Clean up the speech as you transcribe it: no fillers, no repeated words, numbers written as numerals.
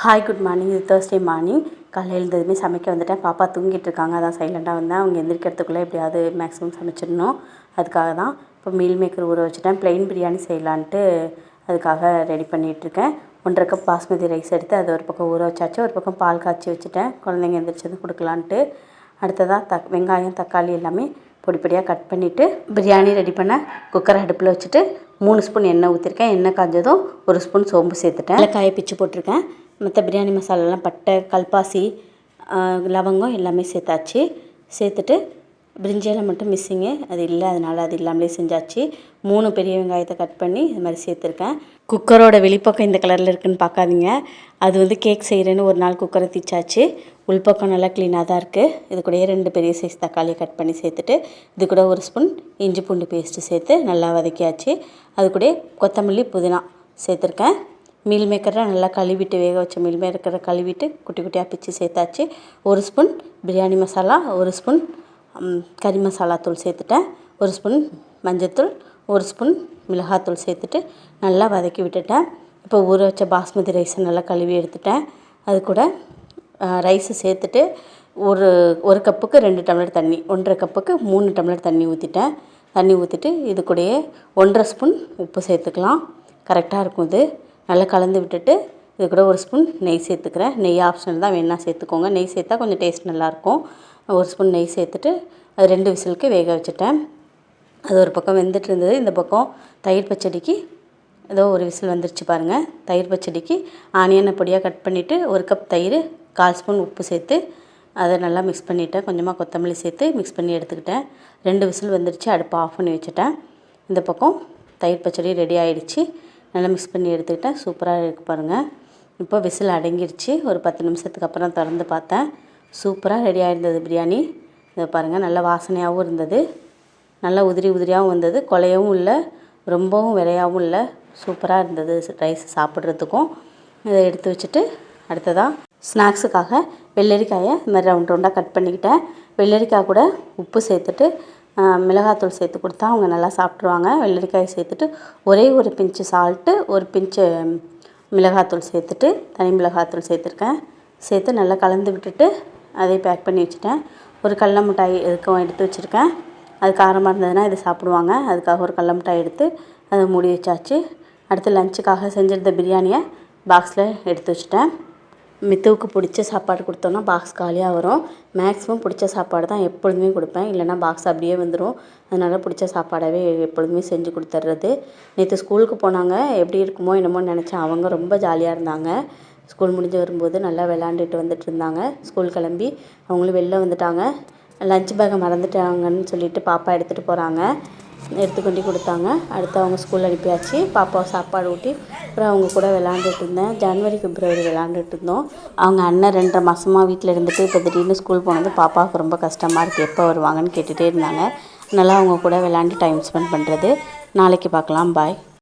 Hi good morning. இது Thursday morning. காலையில் எழுந்ததுமே சமைக்க வந்துட்டேன். பாப்பா தூங்கிட்டு இருக்காங்க, அதான் சைலண்டாக வந்தேன். அவங்க எந்திரிக்கிறதுக்குள்ளே எப்படியாவது மேக்ஸிமம் சமைச்சிடணும். அதுக்காக தான் இப்போ மீல் மேக்கர் ஊற வச்சுட்டேன். ப்ளைன் பிரியாணி செய்யலான்ட்டு அதுக்காக ரெடி பண்ணிகிட்ருக்கேன். 1.5 கப் பாஸ்மதி ரைஸ் எடுத்து அதை ஒரு பக்கம் ஊற வச்சாச்சு. ஒரு பக்கம் பால் காய்ச்சி வச்சுட்டேன், குழந்தைங்க எந்திரிச்சது கொடுக்கலான்ட்டு. அடுத்ததாக வெங்காயம் தக்காளி எல்லாமே பொடி பொடியாக கட் பண்ணிவிட்டு பிரியாணி ரெடி பண்ண குக்கரை அடுப்பில் வச்சுட்டு 3 ஸ்பூன் எண்ணெய் ஊற்றிருக்கேன். எண்ணெய் காஞ்சதும் 1 ஸ்பூன் சோம்பு சேர்த்துட்டேன். காயை பிச்சு போட்டிருக்கேன். மற்ற பிரியாணி மசாலாலாம் பட்டை, கல்பாசி, லவங்கம் எல்லாமே சேர்த்தாச்சு. சேர்த்துட்டு பிரிஞ்சி இலை மட்டும் மிஸ்ஸிங்கு, அது இல்லை, அதனால் அது இல்லாமலே செஞ்சாச்சு. 3 பெரிய வெங்காயத்தை கட் பண்ணி இது மாதிரி சேர்த்துருக்கேன். குக்கரோட வெளிப்பக்கம் இந்த கலரில் இருக்குதுன்னு பார்க்காதீங்க. அது கேக் செய்கிறேன்னு ஒரு நாள் குக்கரை தீச்சாச்சு. உள்பக்கம் நல்லா க்ளீனாக தான் இருக்குது. இது கூடயே 2 பெரிய சைஸ் தக்காளியை கட் பண்ணி சேர்த்துட்டு இது கூட 1 ஸ்பூன் இஞ்சி பூண்டு பேஸ்ட்டு சேர்த்து நல்லா வதக்கியாச்சு. அது கூட கொத்தமல்லி புதினா சேர்த்துருக்கேன். மீல் மேக்கரை நல்லா கழுவிட்டு, வேக வச்ச மீல் மேக்கரை கழுவிட்டு குட்டி குட்டியாக பிச்சு சேர்த்தாச்சு. 1 ஸ்பூன் பிரியாணி மசாலா, 1 ஸ்பூன் கறி மசாலா தூள் சேர்த்துட்டேன். 1 ஸ்பூன் மஞ்சள்தூள், 1 ஸ்பூன் மிளகாத்தூள் சேர்த்துட்டு நல்லா வதக்கி விட்டுட்டேன். இப்போ ஊற வச்ச பாஸ்மதி ரைஸை நல்லா கழுவி எடுத்துட்டேன். அது கூட ரைஸை சேர்த்துட்டு ஒரு கப்புக்கு 2 டம்ளர் தண்ணி, 1.5 கப்புக்கு 3 டம்ளர் தண்ணி ஊற்றிட்டேன். தண்ணி ஊற்றிட்டு இது கூடயே 1.5 ஸ்பூன் உப்பு சேர்த்துக்கலாம். கரெக்டாக இருக்கும். இது நல்லா கலந்து விட்டுட்டு இது கூட 1 ஸ்பூன் நெய் சேர்த்துக்கிறேன். நெய் ஆப்ஷனல் தான், வேணால் சேர்த்துக்கோங்க. நெய் சேர்த்தா கொஞ்சம் டேஸ்ட் நல்லாயிருக்கும். 1 ஸ்பூன் நெய் சேர்த்துட்டு அது 2 விசிலுக்கு வேக வச்சுட்டேன். அது ஒரு பக்கம் வெந்துட்டு இருந்தது. இந்த பக்கம் தயிர் பச்சடிக்கு ஏதோ ஒரு விசில் வந்துருச்சு பாருங்கள். தயிர் பச்சடிக்கு ஆனியனை பொடியாக கட் பண்ணிவிட்டு 1 கப் தயிர், 1/4 ஸ்பூன் உப்பு சேர்த்து அதை நல்லா மிக்ஸ் பண்ணிவிட்டேன். கொஞ்சமாக கொத்தமல்லி சேர்த்து மிக்ஸ் பண்ணி எடுத்துக்கிட்டேன். 2 விசில் வந்துருச்சு. அடுப்பை ஆஃப் பண்ணி வச்சுட்டேன். இந்த பக்கம் தயிர் பச்சடி ரெடி ஆகிடுச்சு. நல்லா மிக்ஸ் பண்ணி எடுத்துக்கிட்டேன். சூப்பராக இருக்குது பாருங்கள். இப்போ விசில் அடங்கிருச்சு. ஒரு 10 நிமிஷத்துக்கு அப்புறம் திறந்து பார்த்தேன். சூப்பராக ரெடி ஆகிருந்தது பிரியாணி. இதை பாருங்கள், நல்லா வாசனையாகவும் இருந்தது, நல்லா உதிரி உதிரியாகவும் வந்தது. குழையவும் இல்லை, ரொம்பவும் விரையாகவும் இல்லை. சூப்பராக இருந்தது ரைஸ் சாப்பிட்றதுக்கும். இதை எடுத்து வச்சுட்டு அடுத்ததாக ஸ்நாக்ஸுக்காக வெள்ளரிக்காயை இது மாதிரி ரவுண்ட் ரவுண்டாக கட் பண்ணிக்கிட்டேன். வெள்ளரிக்காய் கூட உப்பு சேர்த்துட்டு மிளகாத்தூள் சேர்த்து கொடுத்தா அவங்க நல்லா சாப்பிட்ருவாங்க. வெள்ளரிக்காயை சேர்த்துட்டு ஒரே ஒரு பிஞ்சு சால்ட்டு, ஒரு பிஞ்சு மிளகாத்தூள் சேர்த்துட்டு தனி மிளகாத்தூள் சேர்த்துருக்கேன். சேர்த்து நல்லா கலந்து விட்டுட்டு அதை பேக் பண்ணி வச்சுட்டேன். ஒரு கடல மிட்டாய் எடுத்து வச்சுருக்கேன். அது காரமாக இருந்ததுன்னா இது சாப்பிடுவாங்க. அதுக்காக ஒரு கடல மிட்டாய் எடுத்து அதை மூடி வச்சாச்சு. அடுத்து லஞ்சுக்காக செஞ்சிருந்த பிரியாணியை பாக்ஸில் எடுத்து வச்சுட்டேன். மித்துவுக்கு பிடிச்ச சாப்பாடு கொடுத்தோன்னா பாக்ஸ் காலியாக வரும். மேக்ஸிமம் பிடிச்ச சாப்பாடு தான் எப்பொழுதுமே கொடுப்பேன், இல்லைனா பாக்ஸ் அப்படியே வந்துடும். அதனால் பிடிச்ச சாப்பாடாகவே எப்பொழுதுமே செஞ்சு கொடுத்துட்றது. நேற்று ஸ்கூலுக்கு போனாங்க, எப்படி இருக்குமோ என்னமோன்னு நினச்சேன். அவங்க ரொம்ப ஜாலியாக இருந்தாங்க. ஸ்கூல் முடிஞ்சு வரும்போது நல்லா விளாண்டுட்டு வந்துட்டு இருந்தாங்க. ஸ்கூல் கிளம்பி அவங்களும் வெளில வந்துட்டாங்க. லஞ்ச் பேக்கை மறந்துட்டாங்கன்னு சொல்லிட்டு பாப்பா எடுத்துகிட்டு போகிறாங்க. எடுத்து கொண்டு கொடுத்தாங்க. அடுத்து அவங்க ஸ்கூல் அனுப்பியாச்சு. பாப்பாவை சாப்பாடு ஊட்டி அப்புறம் அவங்க கூட விளாண்டுட்டு இருந்தேன். ஜனவரி பிப்ரவரி விளாண்டுட்டு இருந்தோம். அவங்க அண்ணன் 2.5 மாதமாக வீட்டில் இருந்துட்டு இப்போ திடீர்னு ஸ்கூல் போனது பாப்பாவுக்கு ரொம்ப கஷ்டமாக இருக்குது. எப்போ வருவாங்கன்னு கேட்டுகிட்டே இருந்தாங்க. அதனால் அவங்க கூட விளாண்டு டைம் ஸ்பெண்ட் பண்ணுறது. நாளைக்கு பார்க்கலாம். பாய்.